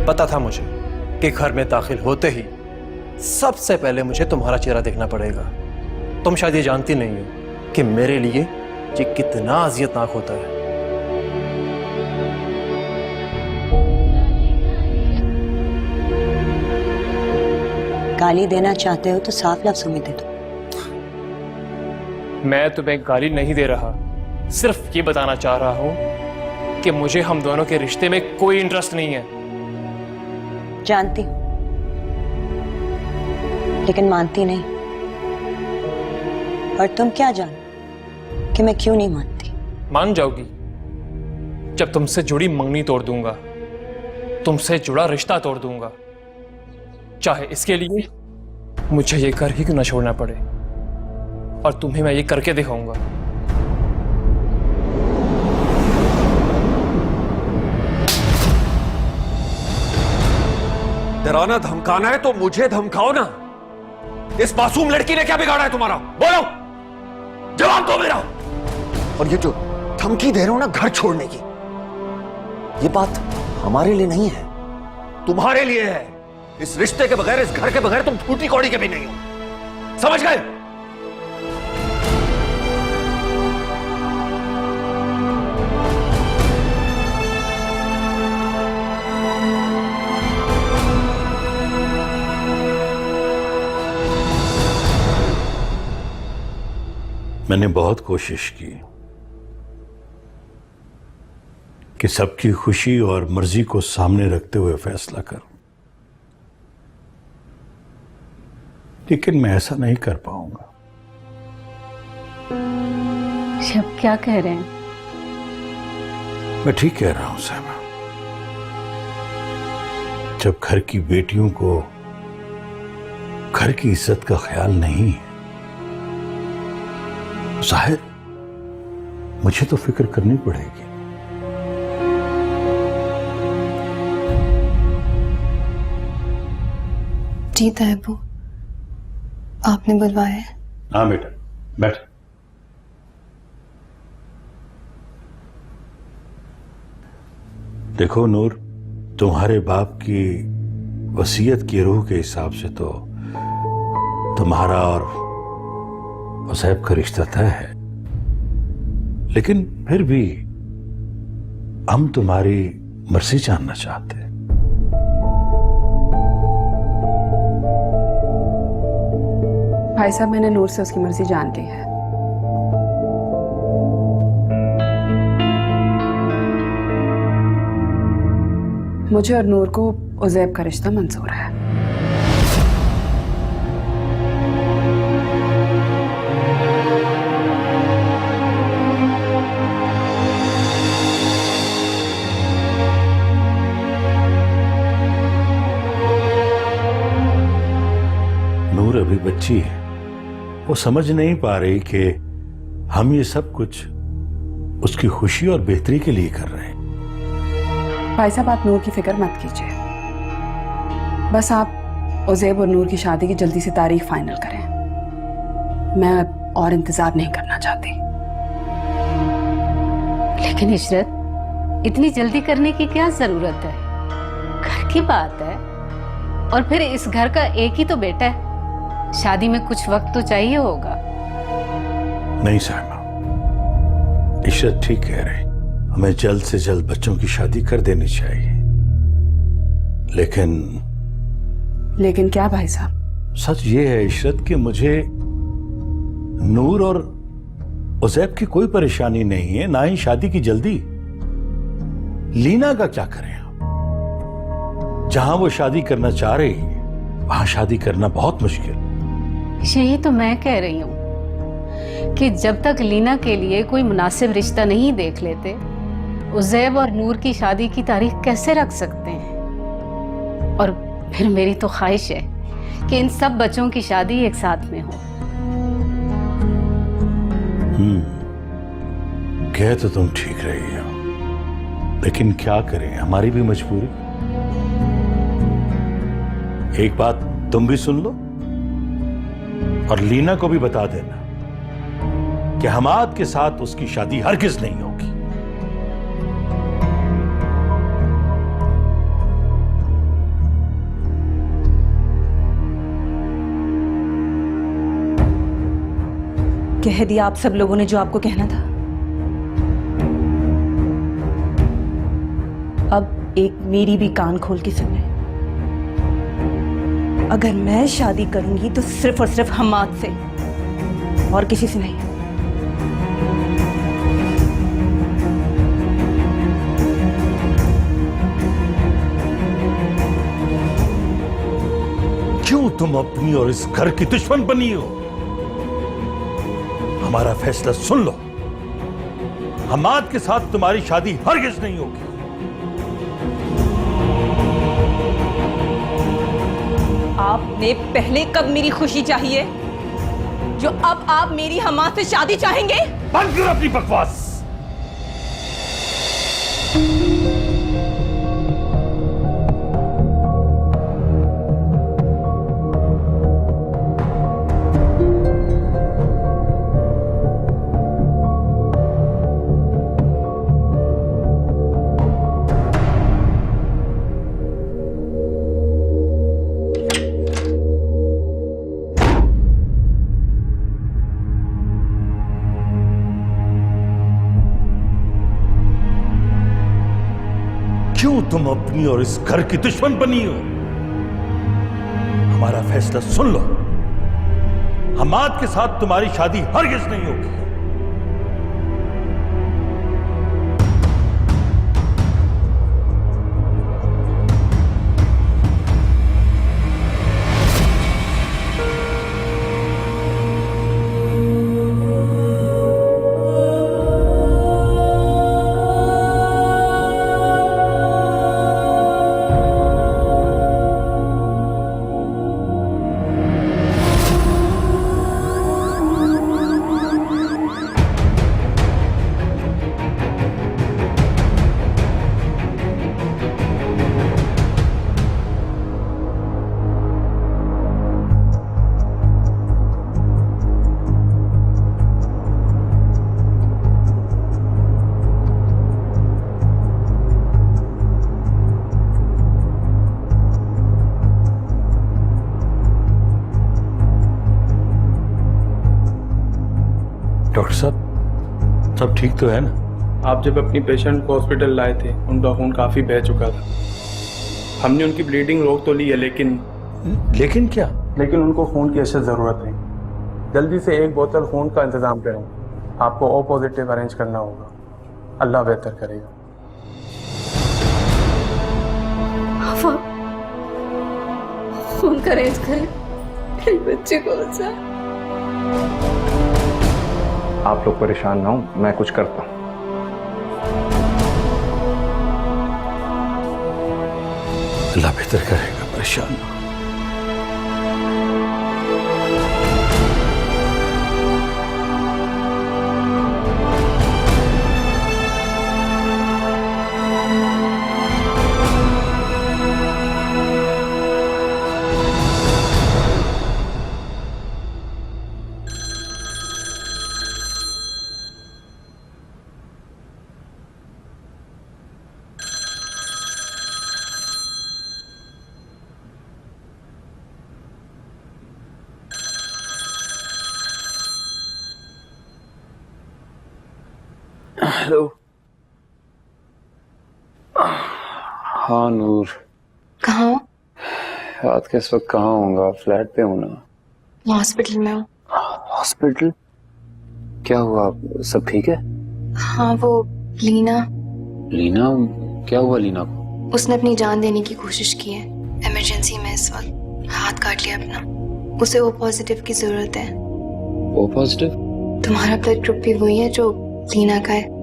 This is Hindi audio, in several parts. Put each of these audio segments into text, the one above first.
पता था मुझे कि घर में दाखिल होते ही सबसे पहले मुझे तुम्हारा चेहरा देखना पड़ेगा। तुम शायद ये जानती नहीं हो कि मेरे लिए ये कितना अजियतनाक होता है। गाली देना चाहते हो तो साफ लफ्ज़ों में दे दो। मैं तुम्हें गाली नहीं दे रहा, सिर्फ ये बताना चाह रहा हूं कि मुझे हम दोनों के रिश्ते में कोई इंटरेस्ट नहीं है। जानती हूं, लेकिन मानती नहीं। और तुम क्या जानो कि मैं क्यों नहीं मानती? मान जाओगी जब तुमसे जुड़ी मंगनी तोड़ दूंगा, तुमसे जुड़ा रिश्ता तोड़ दूंगा, चाहे इसके लिए मुझे ये कर ही क्यों ना छोड़ना पड़े। और तुम्हें मैं ये करके दिखाऊंगा। डराना धमकाना है तो मुझे धमकाओ ना। इस मासूम लड़की ने क्या बिगाड़ा है तुम्हारा? बोलो, जवाब दो मेरा। और ये जो धमकी दे रहे हो ना घर छोड़ने की, ये बात हमारे लिए नहीं है, तुम्हारे लिए है। इस रिश्ते के बगैर, इस घर के बगैर तुम फूटी कौड़ी के भी नहीं हो। समझ गए? मैंने बहुत कोशिश की कि सबकी खुशी और मर्जी को सामने रखते हुए फैसला करूं, लेकिन मैं ऐसा नहीं कर पाऊंगा। शब क्या कह रहे हैं? मैं ठीक कह रहा हूं सैमा। जब घर की बेटियों को घर की इज्जत का ख्याल नहीं है, जाहिर मुझे तो फिक्र करनी पड़ेगी। जी तायबू, आपने बुलवाया है? हाँ बेटा, बैठ। देखो नूर, तुम्हारे बाप की वसीयत की रूह के हिसाब से तो तुम्हारा और उज़ैब का रिश्ता तय है, लेकिन फिर भी हम तुम्हारी मर्जी जानना चाहते हैं। भाई साहब, मैंने नूर से उसकी मर्जी जान ली है। मुझे और नूर को उज़ैब का रिश्ता मंजूर है। नूर अभी बच्ची है, वो समझ नहीं पा रही कि हम ये सब कुछ उसकी खुशी और बेहतरी के लिए कर रहे हैं। भाई साहब, आप नूर की फिक्र मत कीजिए, बस आप उज़ैब और नूर की शादी की जल्दी से तारीख फाइनल करें। मैं अब और इंतजार नहीं करना चाहती। लेकिन इशरत, इतनी जल्दी करने की क्या जरूरत है? घर की बात है, और फिर इस घर का एक ही तो बेटा है, शादी में कुछ वक्त तो चाहिए होगा। नहीं साहिबा, इशरत ठीक कह रही, हमें जल्द से जल्द बच्चों की शादी कर देनी चाहिए। लेकिन क्या भाई साहब? सच ये है इशरत कि मुझे नूर और उज़ैब की कोई परेशानी नहीं है, ना ही शादी की जल्दी। लीना का क्या करें हम? जहां वो शादी करना चाह रही है वहां शादी करना बहुत मुश्किल। यही तो मैं कह रही हूँ कि जब तक लीना के लिए कोई मुनासिब रिश्ता नहीं देख लेते, उज़ैब और नूर की शादी की तारीख कैसे रख सकते हैं? और फिर मेरी तो ख्वाहिश है कि इन सब बच्चों की शादी एक साथ में हो। कह तो तुम ठीक रही हो, लेकिन क्या करें, हमारी भी मजबूरी। एक बात तुम भी सुन लो और लीना को भी बता देना कि हमाद के साथ उसकी शादी हरगिज नहीं होगी। कह दिया आप सब लोगों ने जो आपको कहना था। अब एक मेरी भी कान खोल के सुने। अगर मैं शादी करूंगी तो सिर्फ और सिर्फ हम्माद से और किसी से नहीं। क्यों तुम अपनी और इस घर की दुश्मन बनी हो? हमारा फैसला सुन लो। हम्माद के साथ तुम्हारी शादी हरगिज नहीं होगी। आपने पहले कब मेरी खुशी चाहिए जो अब आप मेरी हम्माद से शादी चाहेंगे? बंद करो अपनी बकवास। क्यों तुम अपनी और इस घर की दुश्मन बनी हो? हमारा फैसला सुन लो। हम्माद के साथ तुम्हारी शादी हरगिज नहीं होगी। डॉक्टर साहब, सब ठीक तो है ना? आप जब अपनी पेशेंट को हॉस्पिटल लाए थे उनका खून काफ़ी बह चुका था। हमने उनकी ब्लीडिंग रोक तो ली है, लेकिन क्या? लेकिन उनको खून की अशद ज़रूरत है। जल्दी से 1 बोतल खून का इंतज़ाम करें। आपको ओ पॉजिटिव अरेंज करना होगा। अल्लाह बेहतर करेगा। खून का अरेंज करें, मेरे बच्चे को बचा। आप लोग परेशान ना हो, मैं कुछ करता हूं। अल्लाह बेहतर करेगा, परेशान ना हो। हेलो। हाँ नूर, कहाँ हो? रात के इस वक्त कहाँ होऊंगा? फ्लैट पे हूँ ना। हॉस्पिटल में हूँ। हॉस्पिटल? क्या हुआ? सब ठीक है? हाँ, वो लीना। लीना? क्या हुआ लीना को? उसने अपनी जान देने की कोशिश की है। इमरजेंसी में इस वक्त हाथ काट लिया अपना। उसे ओ पॉजिटिव की जरूरत है। O positive? तुम्हारा ब्लड ग्रुप भी वही है जो लीना का है।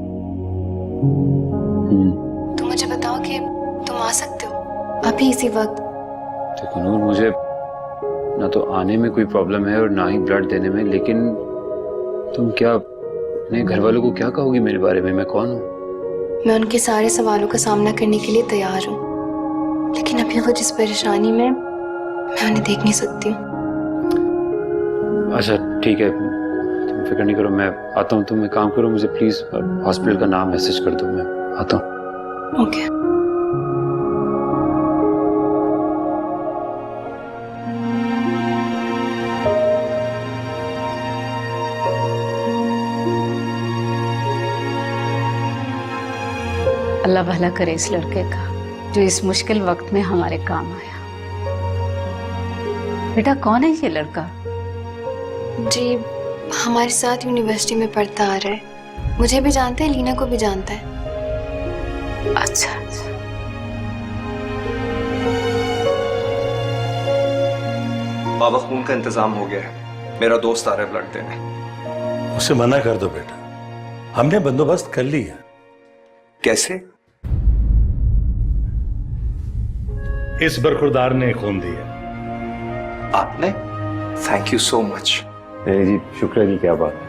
तुम मुझे बताओ कि तुम आ सकते हो अभी इसी वक्त? देखो नूर, मुझे ना तो आने में कोई प्रॉब्लम है और ना ही ब्लड देने में, लेकिन तुम क्या अपने घर वालों को क्या कहोगी मेरे बारे में? मैं कौन हूँ? मैं उनके सारे सवालों का सामना करने के लिए तैयार हूँ, लेकिन अभी वो जिस परेशानी में, मैं उन्हें देख नहीं सकती हूँ। अच्छा ठीक है, तुम फिक्र नहीं करो, मैं आता हूँ। तुम एक काम करो, मुझे प्लीज हॉस्पिटल का नाम मैसेज कर दो, मैं आता हूँ। ओके। अल्लाह भला करे इस लड़के का जो इस मुश्किल वक्त में हमारे काम आया। बेटा कौन है ये लड़का? जी हमारे साथ यूनिवर्सिटी में पढ़ता आ रहा है, मुझे भी जानता है, लीना को भी जानता है। अच्छा बाबा खून का इंतजाम हो गया है, मेरा दोस्त आ रहा है ब्लड देने। उसे मना कर दो बेटा, हमने बंदोबस्त कर लिया। कैसे? इस बरखुरदार ने खून दिया। आपने? Thank you so much. जी शुक्रिया की क्या बात है।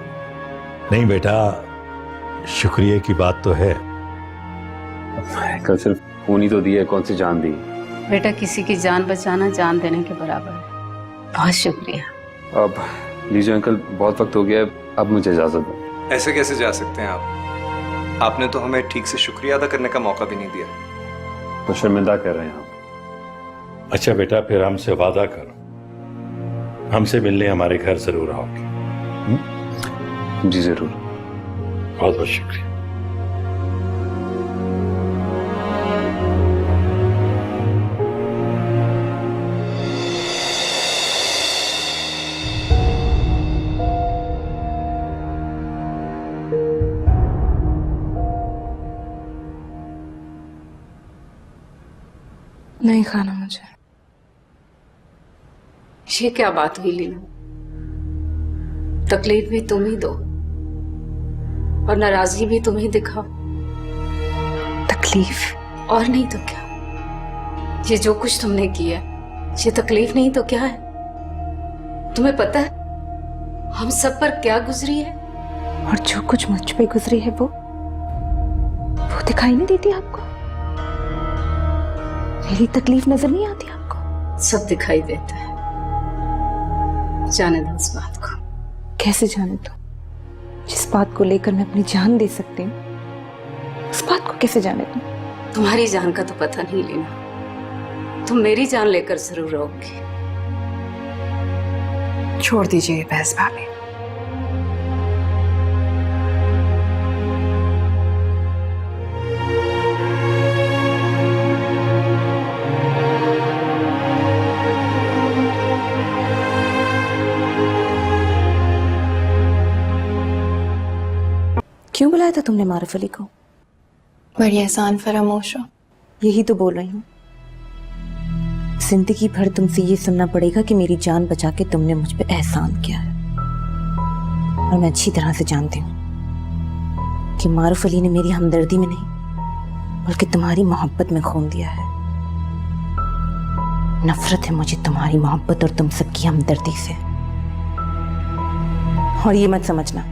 नहीं बेटा, शुक्रिया की बात तो है। कल सिर्फ खून ही तो दिया, कौन सी जान दी। बेटा किसी की जान बचाना जान देने के बराबर है। बहुत शुक्रिया। अब लीजिए अंकल, बहुत वक्त हो गया है, अब मुझे इजाजत दो। ऐसे कैसे जा सकते हैं आप? आपने तो हमें ठीक से शुक्रिया अदा करने का मौका भी नहीं दिया। तो शर्मिंदा कर रहे हैं आप। अच्छा बेटा, फिर हमसे वादा करो, हमसे मिलने हमारे घर जरूर आओगे। जी जरूर। बहुत बहुत शुक्रिया। नहीं खाना मुझे। ये क्या बात हुई लीना? तकलीफ भी तुम ही दो और नाराजगी भी तुम ही दिखाओ। तकलीफ? और नहीं तो क्या। ये जो कुछ तुमने किया ये तकलीफ नहीं तो क्या है? तुम्हें पता है हम सब पर क्या गुजरी है? और जो कुछ मुझ पे गुजरी है वो दिखाई नहीं देती आपको? मेरी तकलीफ नजर नहीं आती आपको? सब दिखाई देता है। जाने दो इस बात को। कैसे जाने दो? जिस बात को लेकर मैं अपनी जान दे सकती हूँ उस बात को कैसे जाने दो? तुम्हारी जान का तो पता नहीं लीना, तुम मेरी जान लेकर जरूर रहोगी। छोड़ दीजिए ये बहस भाभी। क्यों बुलाया था तुमने मारूफ अली को? बड़ी एहसान फरामोश हो। यही तो बोल रही हूँ, जिंदगी भर तुमसे ये सुनना पड़ेगा कि मेरी जान बचा के तुमने मुझ पे एहसान किया है। और मैं अच्छी तरह से जानती हूँ कि मारूफ अली ने मेरी हमदर्दी में नहीं बल्कि तुम्हारी मोहब्बत में खून दिया है। नफरत है मुझे तुम्हारी मोहब्बत और तुम सबकी हमदर्दी से। और ये मत समझना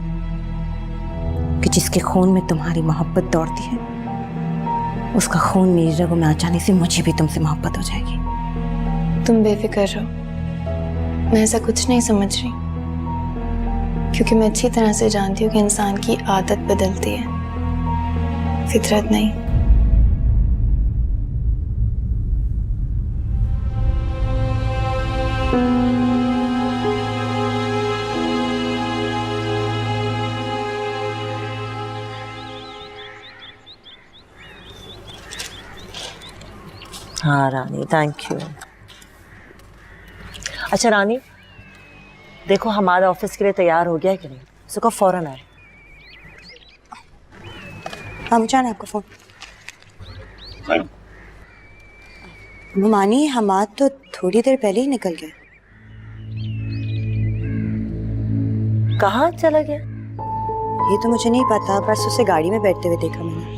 कि जिसके खून में तुम्हारी मोहब्बत दौड़ती है उसका खून मेरी रगों में आ जाने से मुझे भी तुमसे मोहब्बत हो जाएगी। तुम बेफिक्र रहो, मैं ऐसा कुछ नहीं समझ रही, क्योंकि मैं अच्छी तरह से जानती हूँ कि इंसान की आदत बदलती है, फितरत नहीं। हाँ रानी, थैंक यू। अच्छा रानी, देखो हमारा ऑफिस के लिए तैयार हो गया है कि नहीं? उसको फौरन आए। हाँ मुझे आना आपका फोन। मानी हमाद तो थोड़ी देर पहले ही निकल गए। कहाँ चला गया ये तो मुझे नहीं पता, बस उसे गाड़ी में बैठते हुए देखा मैंने।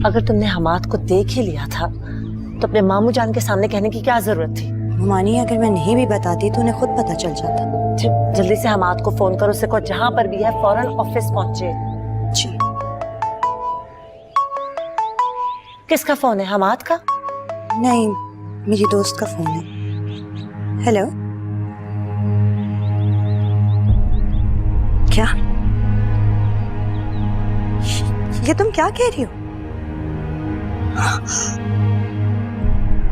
अगर तुमने हमाद को देख ही लिया था तो अपने मामू जान के सामने कहने की क्या जरूरत थी? मानी अगर मैं नहीं भी बताती तो उन्हें खुद पता चल जाता। जल्दी से हमाद को फोन करो, उसे को जहां पर भी है फौरन ऑफिस पहुंचे। जी। किसका फोन है? हमाद का? नहीं, मेरी दोस्त का फोन है। हेलो, क्या ये तुम क्या कह रही हो?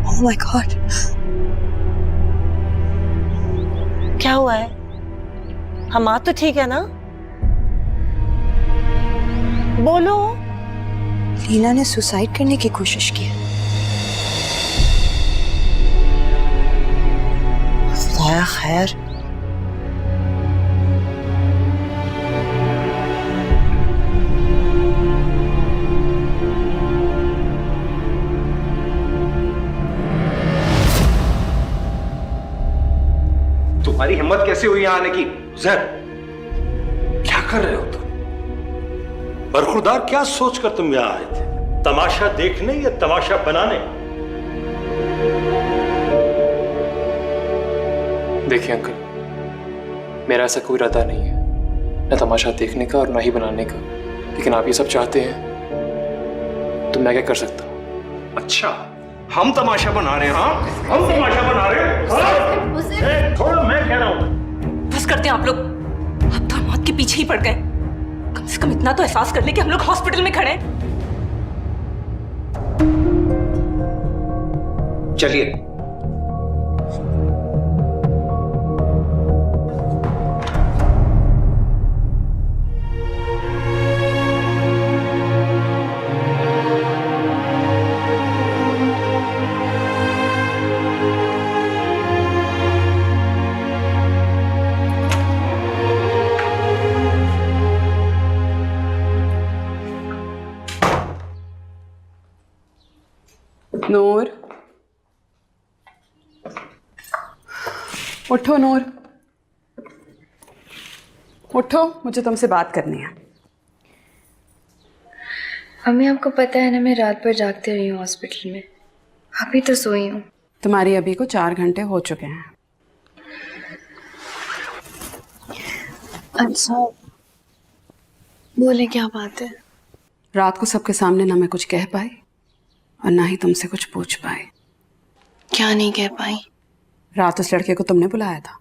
Oh my God. क्या हुआ है? हमाद तो ठीक है ना? बोलो। लीना ने सुसाइड करने की कोशिश की। खुदाया खैर। तुम्हारी हिम्मत कैसे हुई यहाँ आने की? जैद, क्या कर रहे हो तुम? बरखुरदार, क्या सोचकर तुम यहाँ आए थे? तमाशा देखने या तमाशा बनाने? देखिए अंकल, मेरा ऐसा कोई इरादा नहीं है, न तमाशा देखने का और ना ही बनाने का। लेकिन आप ये सब चाहते हैं तो मैं क्या कर सकता हूँ? अच्छा, हम तमाशा बना रहे हैं? हाँ, हम तमाशा बना रहे हैं? हाँ? थोड़ा मैं कह रहा हूँ। बस करते हैं आप लोग। अब तो हमाद के पीछे ही पड़ गए। कम से कम इतना तो एहसास कर ले कि हम लोग हॉस्पिटल में खड़े हैं। चलिए। नूर, उठो नूर, उठो, मुझे तुमसे बात करनी है। अम्मी, आपको पता है ना, मैं रात भर जागते रही हूँ हॉस्पिटल में। अभी तो सोई हूँ। तुम्हारी अभी को 4 घंटे हो चुके हैं। अच्छा, बोले क्या बात है? रात को सबके सामने ना मैं कुछ कह पाई और ना ही तुमसे कुछ पूछ पाई। क्या नहीं कह पाई? रात उस लड़के को तुमने बुलाया था।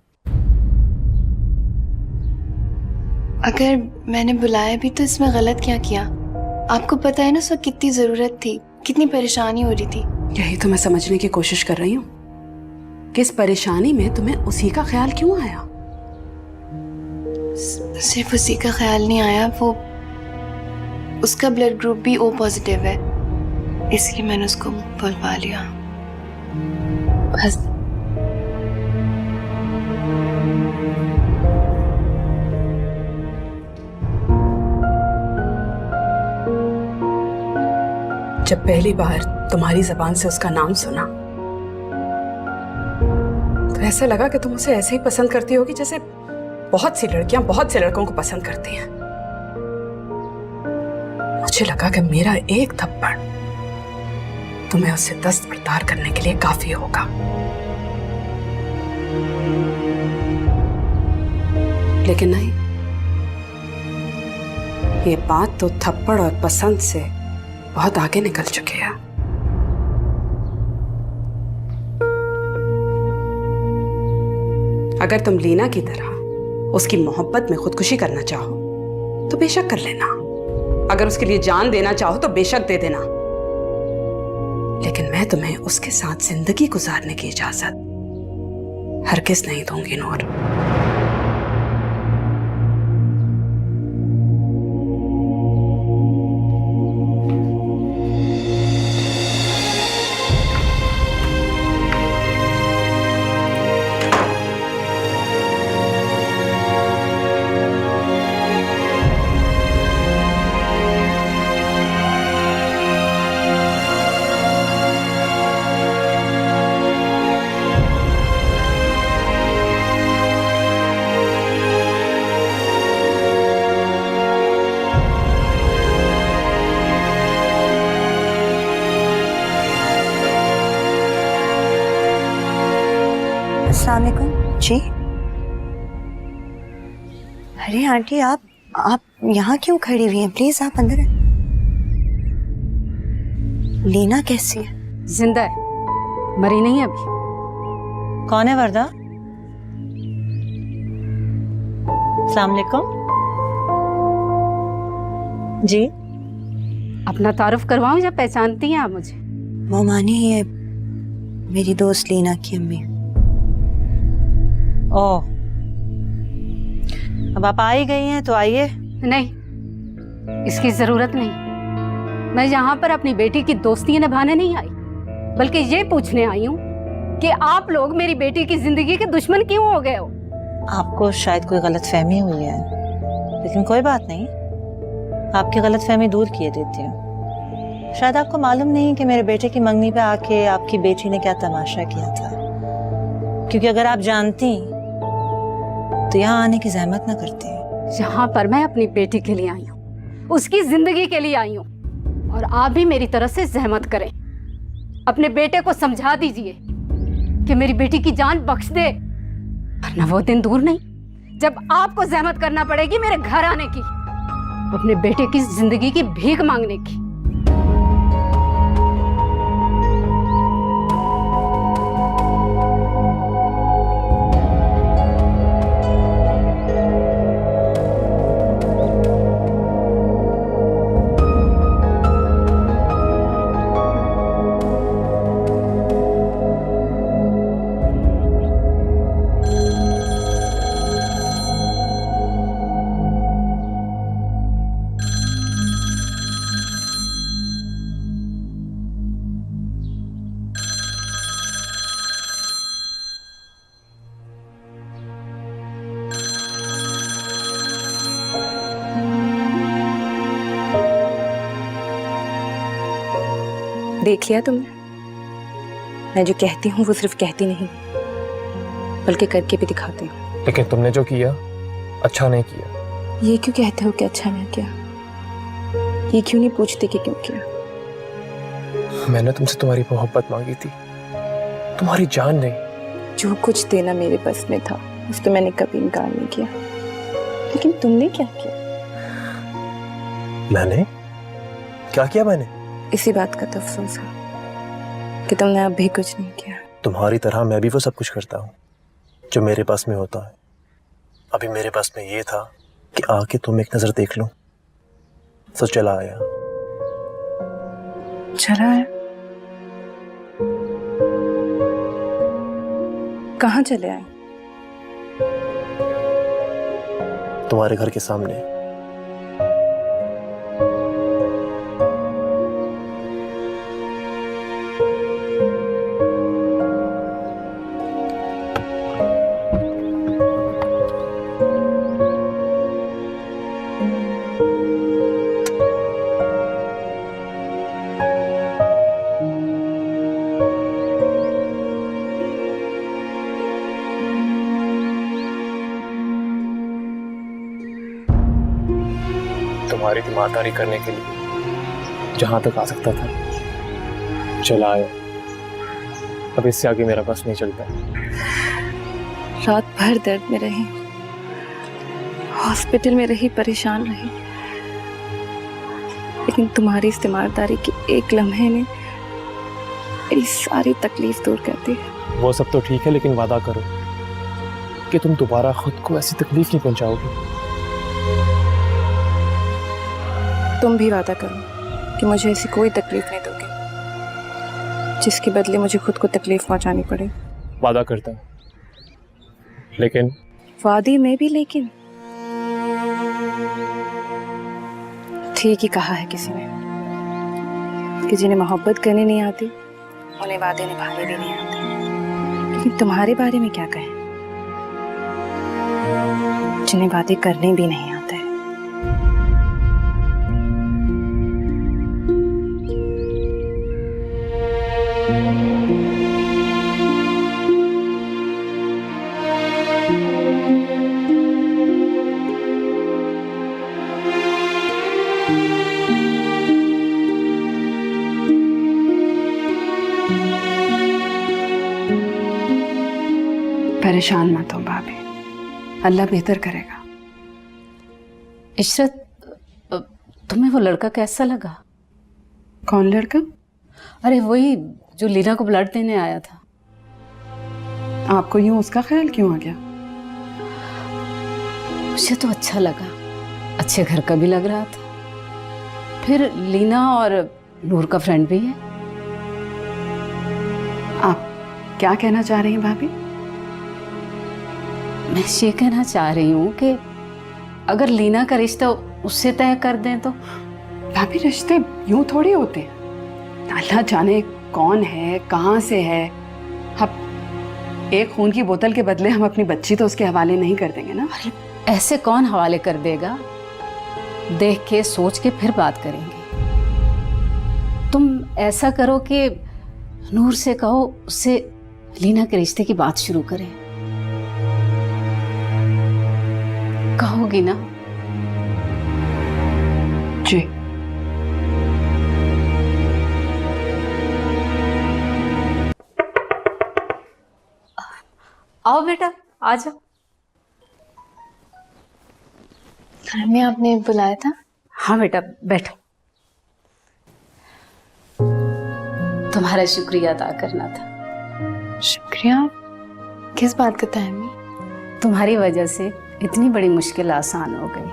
अगर मैंने बुलाया भी तो इसमें गलत क्या किया? आपको पता है ना उस वक्त कितनी जरूरत थी, कितनी परेशानी हो रही थी। यही तो मैं समझने की कोशिश कर रही हूँ कि इस परेशानी में तुम्हें उसी का ख्याल क्यों आया? सिर्फ उसी का ख्याल नहीं आया, वो उसका ब्लड ग्रुप भी O पॉजिटिव है, इसलिए मैंने उसको बुलवा लिया। बस। जब पहली बार तुम्हारी जबान से उसका नाम सुना तो ऐसा लगा कि तुम उसे ऐसे ही पसंद करती होगी जैसे बहुत सी लड़कियां बहुत से लड़कों को पसंद करती हैं। मुझे लगा कि मेरा एक थप्पड़ तुम्हें उससे दस्त बर्दार करने के लिए काफी होगा, लेकिन नहीं, ये बात तो थप्पड़ और पसंद से बहुत आगे निकल चुके हैं। अगर तुम लीना की तरह उसकी मोहब्बत में खुदकुशी करना चाहो तो बेशक कर लेना। अगर उसके लिए जान देना चाहो तो बेशक दे देना, लेकिन मैं तुम्हें उसके साथ जिंदगी गुजारने की इजाजत हरगिज़ नहीं दूंगी नूर। अस्सलाम वालेकुम जी। अरे आंटी, आप यहाँ क्यों खड़ी हुई हैं? प्लीज आप अंदर आए। लीना कैसी है? जिंदा है, मरी नहीं है अभी। कौन है वर्दा? अस्सलाम वालेकुम जी। अपना तारुफ करवाऊं या पहचानती हैं आप मुझे? मोमानी है, मेरी दोस्त लीना की अम्मी। ओह, अब आप आ ही गई हैं तो आइए। नहीं, इसकी जरूरत नहीं। मैं यहाँ पर अपनी बेटी की दोस्ती निभाने नहीं आई, बल्कि ये पूछने आई हूँ कि आप लोग मेरी बेटी की जिंदगी के दुश्मन क्यों हो गए हो। आपको शायद कोई गलतफहमी हुई है, लेकिन कोई बात नहीं, आपकी गलतफहमी दूर किए देती हूँ। शायद आपको मालूम नहीं कि मेरे बेटे की मंगनी पे आके आपकी बेटी ने क्या तमाशा किया था, क्योंकि अगर आप जानती तो यहाँ आने की जहमत ना करती। यहाँ पर मैं अपनी बेटी के लिए आई हूँ, उसकी जिंदगी के लिए आई हूँ, और आप भी मेरी तरफ से जहमत करें। अपने बेटे को समझा दीजिए कि मेरी बेटी की जान बख्श दे, वरना वो दिन दूर नहीं जब आपको जहमत करना पड़ेगी मेरे घर आने की, अपने बेटे की जिंदगी की भीख मांगने की। देख लिया तुमने, मैं जो कहती हूँ वो सिर्फ कहती नहीं बल्कि करके भी दिखाती हूँ। लेकिन तुमने जो किया अच्छा नहीं किया। ये क्यों कहते हो कि अच्छा नहीं किया? ये क्यों नहीं पूछते कि क्यों किया? मैंने तुमसे तुम्हारी मोहब्बत मांगी थी, तुम्हारी जान नहीं। जो कुछ देना मेरे बस में था उस पर मैंने कभी इनकार नहीं किया, लेकिन तुमने क्या किया? मैंने क्या किया? मैंने इसी बात का तो अफसोस है कि तुमने अब भी कुछ नहीं किया। तुम्हारी तरह मैं भी वो सब कुछ करता हूँ जो मेरे पास में होता है। अभी मेरे पास में ये था कि आके तुम एक नजर देख लो, तो चला आया। चला है? कहाँ चले आए? तुम्हारे घर के सामने। तुम्हारी तीमारदारी करने के लिए जहां तक आ सकता था चला आया। अब इससे आगे मेरा बस नहीं चलता। रात भर दर्द में रही, हॉस्पिटल में रही, परेशान रही, लेकिन तुम्हारी इस तीमारदारी के एक लम्हे ने मेरी सारी तकलीफ दूर कर दी। वो सब तो ठीक है, लेकिन वादा करो कि तुम दोबारा खुद को ऐसी तकलीफ नहीं पहुंचाओगी। तुम भी वादा करो कि मुझे ऐसी कोई तकलीफ नहीं दोगे जिसके बदले मुझे खुद को तकलीफ पहुंचानी पड़े। वादा करता हूं, लेकिन वादे में भी लेकिन। ठीक ही कहा है किसी ने कि जिन्हें मोहब्बत करनी नहीं आती उन्हें वादे निभाने भी नहीं आते। लेकिन तुम्हारे बारे में क्या कहें, जिन्हें वादे करने भी नहीं आते। परेशान मत हो भाभी, अल्लाह बेहतर करेगा। इशरत, तुम्हें वो लड़का कैसा लगा? कौन लड़का? अरे वही जो लीना को ब्लड देने आया था। आपको यूं उसका ख्याल क्यों आ गया? मुझे तो अच्छा लगा, अच्छे घर का भी लग रहा था। फिर लीना और नूर का फ्रेंड भी है। आप क्या कहना चाह रही हैं भाभी? मैं ये कहना चाह रही हूँ कि अगर लीना का रिश्ता उससे तय कर दें तो? भाभी रिश्ते यूं थोड़ी होते हैं। अल्लाह जाने कौन है, कहाँ से है। अब एक खून की बोतल के बदले हम अपनी बच्ची तो उसके हवाले नहीं कर देंगे ना। ऐसे कौन हवाले कर देगा? देख के सोच के फिर बात करेंगे। तुम ऐसा करो कि नूर से कहो उससे लीना के रिश्ते की बात शुरू करें। कहोगी ना? जी। आओ बेटा, आ जाओ। मैं आपने बुलाया था? हाँ बेटा, बैठो। तुम्हारा शुक्रिया अदा करना था। शुक्रिया? किस बात का था अम्मी? तुम्हारी वजह से इतनी बड़ी मुश्किल आसान हो गई।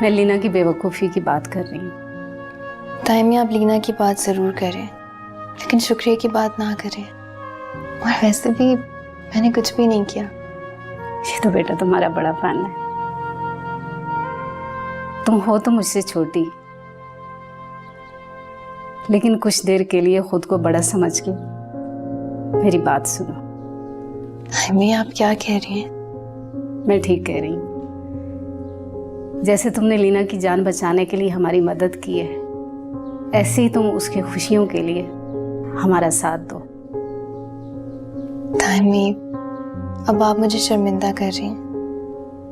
मैं लीना की बेवकूफ़ी की बात कर रही हूँ। तायमी, आप लीना की बात ज़रूर करें, लेकिन शुक्रिया की बात ना करें। और वैसे भी मैंने कुछ भी नहीं किया। ये तो बेटा तुम्हारा बड़ा फन है। तुम हो तो मुझसे छोटी, लेकिन कुछ देर के लिए खुद को बड़ा समझ के मेरी बात सुनो। तायमी, आप क्या कह रही हैं? मैं ठीक कह रही हूँ। जैसे तुमने लीना की जान बचाने के लिए हमारी मदद की है, ऐसे ही तुम उसकी खुशियों के लिए हमारा साथ दो। तायमी, अब आप मुझे शर्मिंदा कर रही हैं।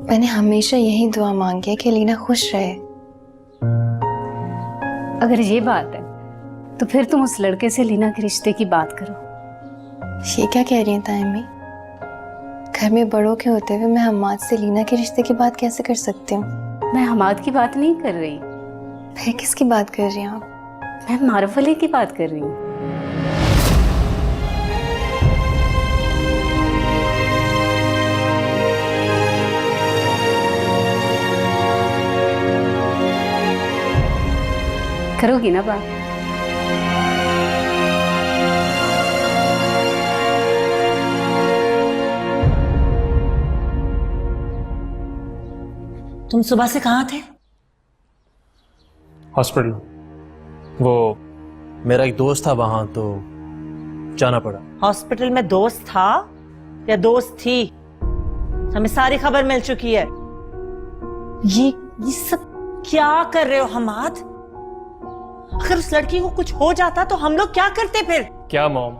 मैंने हमेशा यही दुआ मांगी है कि लीना खुश रहे। अगर ये बात है तो फिर तुम उस लड़के से लीना के रिश्ते की बात करो। ये क्या कह रही हैं तायमी? घर में बड़ों के होते हुए मैं हम्माद से लीना के रिश्ते की बात कैसे कर सकती हूँ? मैं हम्माद की बात नहीं कर रही। फिर किसकी बात कर रही हैं आप? मैं मारूफ अली की बात कर रही हूँ। करोगी ना बात? तुम सुबह से कहाँ थे? हॉस्पिटल। वो मेरा एक दोस्त था वहां, तो जाना पड़ा। हॉस्पिटल में दोस्त था या दोस्त थी? हमें सारी खबर मिल चुकी है। ये सब क्या कर रहे हो हमाद? अगर उस लड़की को कुछ हो जाता तो हम लोग क्या करते फिर? क्या मॉम,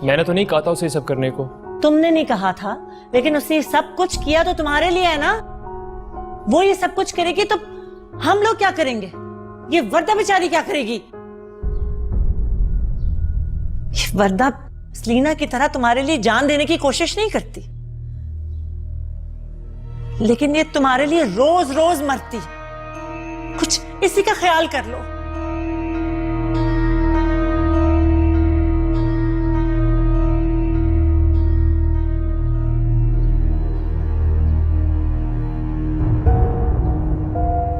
मैंने तो नहीं कहा था उसे सब करने को। तुमने नहीं कहा था, लेकिन उसने सब कुछ किया तो तुम्हारे लिए है ना। वो ये सब कुछ करेगी तो हम लोग क्या करेंगे? ये वर्दा बेचारी क्या करेगी? ये वर्दा लीना की तरह तुम्हारे लिए जान देने की कोशिश नहीं करती, लेकिन ये तुम्हारे लिए रोज रोज मरती। कुछ इसी का ख्याल कर लो।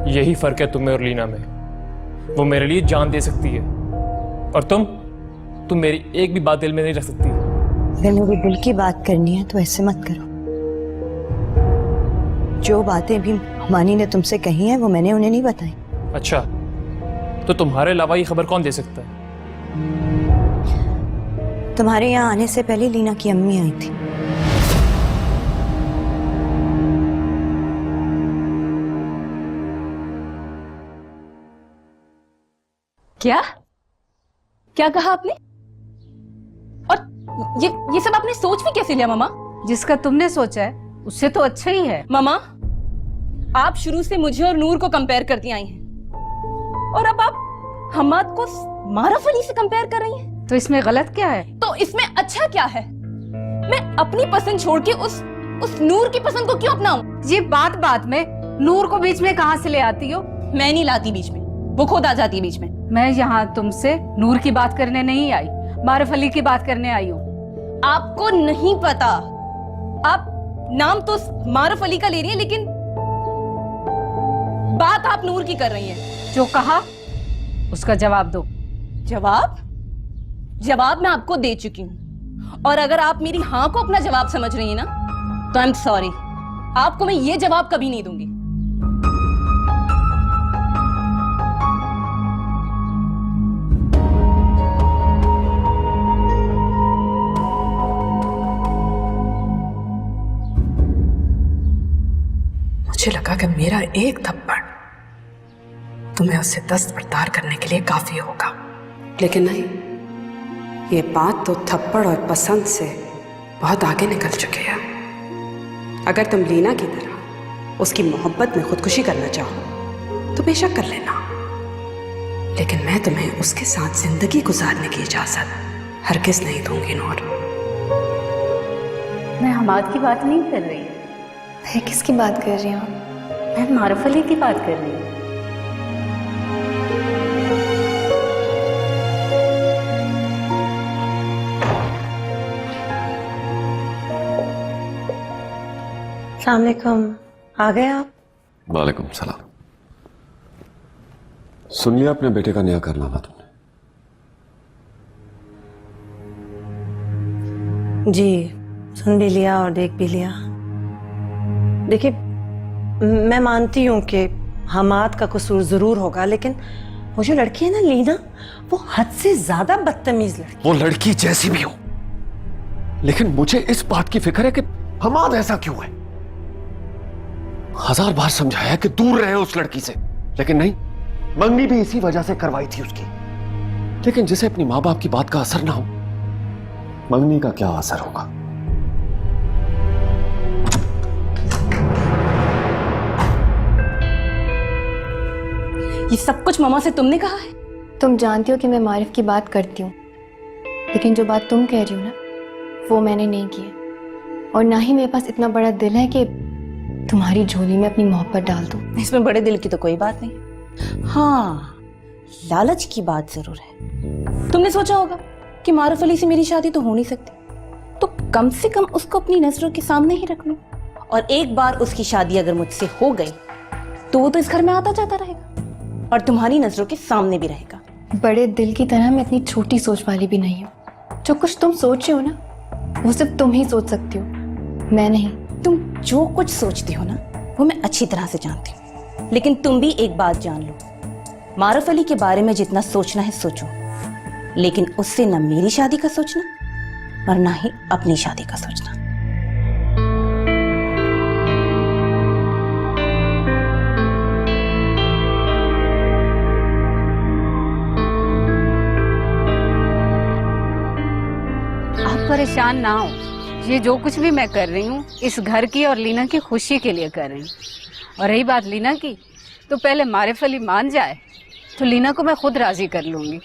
यही फर्क है तुम्हें और लीना में। वो मेरे लिए जान दे सकती है और तुम मेरी एक भी बात दिल में नहीं रख सकती। अगर मेरे दिल की बात करनी है तो ऐसे मत करो। जो बातें भी हमानी ने तुमसे कही हैं वो मैंने उन्हें नहीं बताई। अच्छा, तो तुम्हारे अलावा ये खबर कौन दे सकता है? तुम्हारे यहाँ आने से पहले लीना की अम्मी आई थी। क्या क्या कहा आपने? और ये सब आपने सोच भी कैसे लिया मामा? जिसका तुमने सोचा है उससे तो अच्छा ही है। मामा, आप शुरू से मुझे और नूर को कंपेयर करती आई हैं, और अब आप हम्माद को मारूफ अली से कंपेयर कर रही हैं। तो इसमें गलत क्या है? तो इसमें अच्छा क्या है? मैं अपनी पसंद छोड़ के उस नूर की पसंद को क्यों अपनाऊं? ये बात में नूर को बीच में कहां से ले आती हो? मैं नहीं लाती बीच में, वो खुद आ जाती है बीच में। मैं यहाँ तुमसे नूर की बात करने नहीं आई, मारूफ अली की बात करने आई हूँ। आपको नहीं पता, आप नाम तो मारूफ अली का ले रही हैं, लेकिन बात आप नूर की कर रही हैं। जो कहा उसका जवाब दो। जवाब मैं आपको दे चुकी हूँ, और अगर आप मेरी हाँ को अपना जवाब समझ रही हैं ना, तो आई एम सॉरी, आपको मैं ये जवाब कभी नहीं दूंगी। मुझे लगा कि मेरा एक थप्पड़ तुम्हें उससे दस्तबरदार करने के लिए काफी होगा, लेकिन नहीं, ये बात तो थप्पड़ और पसंद से बहुत आगे निकल चुकी है। अगर तुम लीना की तरह उसकी मोहब्बत में खुदकुशी करना चाहो तो बेशक कर लेना, लेकिन मैं तुम्हें उसके साथ जिंदगी गुजारने की इजाजत हरगिज नहीं दूंगी नूर। मैं हमाद की बात नहीं कर रही, मैं किसकी बात कर रही हूँ? मैं मारुफ अली की बात कर रही हूँ। अस्सलाम वालेकुम, आ गए आप? वालेकुम सलाम। सुन लिया अपने बेटे का नया कारनामा तुमने? जी, सुन भी लिया और देख भी लिया। देखिए, मैं मानती हूँ कि हमाद का कसूर जरूर होगा, लेकिन वो जो लड़की है ना लीना, वो हद से ज्यादा बदतमीज लड़की। वो लड़की जैसी भी हो, लेकिन मुझे इस बात की फिक्र है कि हमाद ऐसा क्यों है। 1000 बार समझाया कि दूर रहे उस लड़की से, लेकिन नहीं, मंगनी भी इसी वजह से करवाई थी उसकी। लेकिन जिसे अपनी माँ बाप की बात का असर ना हो, मंगनी का क्या असर होगा। ये सब कुछ मामा से तुमने कहा है? तुम जानती हो कि मैं मारिफ की बात करती हूँ, लेकिन जो बात तुम कह रही हो ना, वो मैंने नहीं की है, और ना ही मेरे पास इतना बड़ा दिल है कि तुम्हारी झोली में अपनी मोहब्बत डाल दूं। इसमें बड़े दिल की तो कोई बात नहीं। हाँ, लालच की बात जरूर है। तुमने सोचा होगा कि मारुफ अली से मेरी शादी तो हो नहीं सकती, तो कम से कम उसको अपनी नजरों के सामने ही रख लूं, और एक बार उसकी शादी अगर मुझसे हो गई तो वो तो इस घर में आता जाता रहेगा और तुम्हारी नजरों के सामने भी रहेगा। बड़े दिल की तरह मैं इतनी छोटी सोच वाली भी नहीं हूँ। जो कुछ तुम सोच रहे हो ना, वो सिर्फ तुम ही सोच सकती हो, मैं नहीं। तुम जो कुछ सोचती हो ना, वो मैं अच्छी तरह से जानती हूँ, लेकिन तुम भी एक बात जान लो, मारुफ अली के बारे में जितना सोचना है सोचो, लेकिन उससे ना मेरी शादी का सोचना और ना ही अपनी शादी का सोचना। आप परेशान ना हो, ये जो कुछ भी मैं कर रही हूँ इस घर की और लीना की खुशी के लिए कर रही हूँ। और रही बात लीना की, तो पहले मारिफ अली मान जाए तो लीना को मैं खुद राजी कर लूंगी।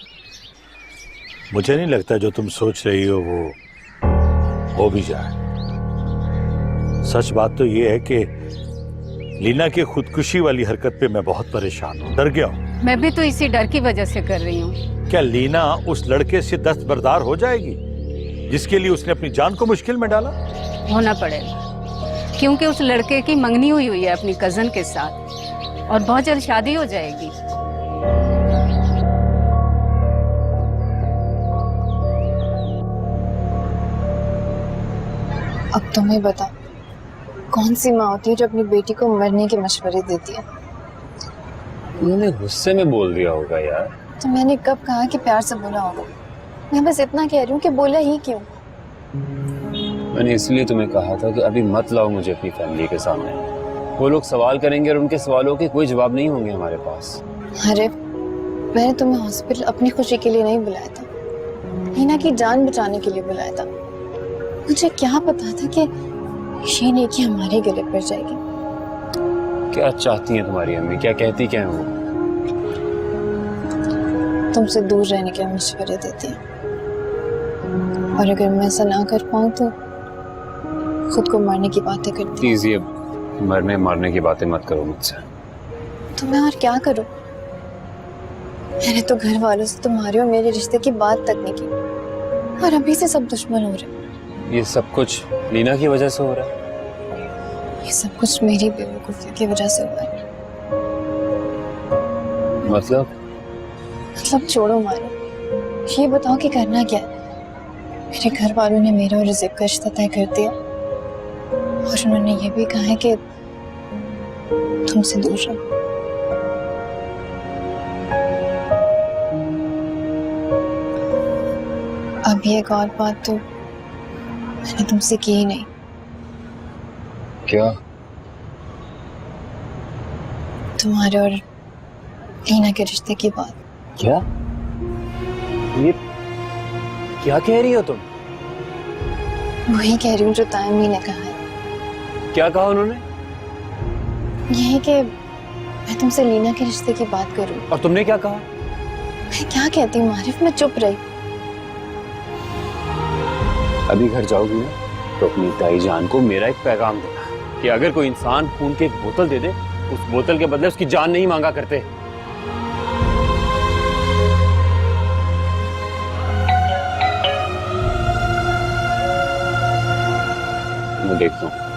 मुझे नहीं लगता जो तुम सोच रही हो वो हो भी जाए। सच बात तो ये है कि लीना की खुदकुशी वाली हरकत पे मैं बहुत परेशान हूँ, डर गया हूँ। मैं भी तो इसी डर की वजह से कर रही हूँ। क्या लीना उस लड़के से दस्तबरदार हो जाएगी जिसके लिए उसने अपनी जान को मुश्किल में डाला? होना पड़ेगा, क्योंकि उस लड़के की मंगनी हुई है अपनी कजन के साथ और बहुत जल्द शादी हो जाएगी। अब तुम्हें बताओ, कौन सी माँ होती है जो अपनी बेटी को मरने के मशवरे देती है? उन्होंने गुस्से में बोल दिया होगा यार। तो मैंने कब कहा कि प्यार से बोला होगा? मैं बस इतना कह रही हूँ कि बोला ही क्यों? मैंने इसलिए तुम्हें कहा था कि अभी मत लाओ मुझे अपनी फैमिली के सामने। वो लोग सवाल करेंगे और उनके सवालों के कोई जवाब नहीं होंगे हमारे पास। अरे मैंने तुम्हें हॉस्पिटल अपनी खुशी के लिए नहीं बुलाया था, हीना की जान बचाने के लिए बुलाया था। मुझे क्या पता था कि ये नेकी हमारे गले पड़ जाएगी। क्या चाहती हैं तुम्हारी अम्मी, क्या कहती क्या है वो? तुमसे दूर रहने के मशवरे देती है, और अगर मैं ऐसा ना कर पाऊं तो खुद को मारने की बातें करती है। प्लीज ये मरने मारने की बातें मत करो मुझसे। तो मैं और क्या करूं? मैंने तो घर वालों से तुम्हारे और मेरे रिश्ते की बात तक नहीं की, और अभी से सब दुश्मन हो रहे। ये सब कुछ लीना की वजह से हो रहा है? ये सब कुछ मेरी बेवकूफी की वजह से हुआ है। मतलब छोड़ो मारो, ये बताओ कि करना क्या है? मेरे घर वालों ने मेरे और रिज़िक का रिश्ता तय कर दिया। और उन्होंने ये भी कहा है कि तुमसे दूर रहो। अभी एक और बात तो मैंने तुमसे की ही नहीं। क्या? तुम्हारे और लीना के रिश्ते की बात। क्या? ये क्या कह रही हो तुम? वही कह रही हूँ जो तायमी ने कहा है। क्या कहा उन्होंने? यही कि मैं तुमसे लीना के रिश्ते की बात करूँ। और तुमने क्या कहा? मैं क्या कहती हूँ मारिफ, मैं चुप रही। अभी घर जाओगी ना तो अपनी ताई जान को मेरा एक पैगाम देना कि अगर कोई इंसान खून की एक बोतल दे दे, उस बोतल के बदले उसकी जान नहीं मांगा करते। मैं देखता हूँ।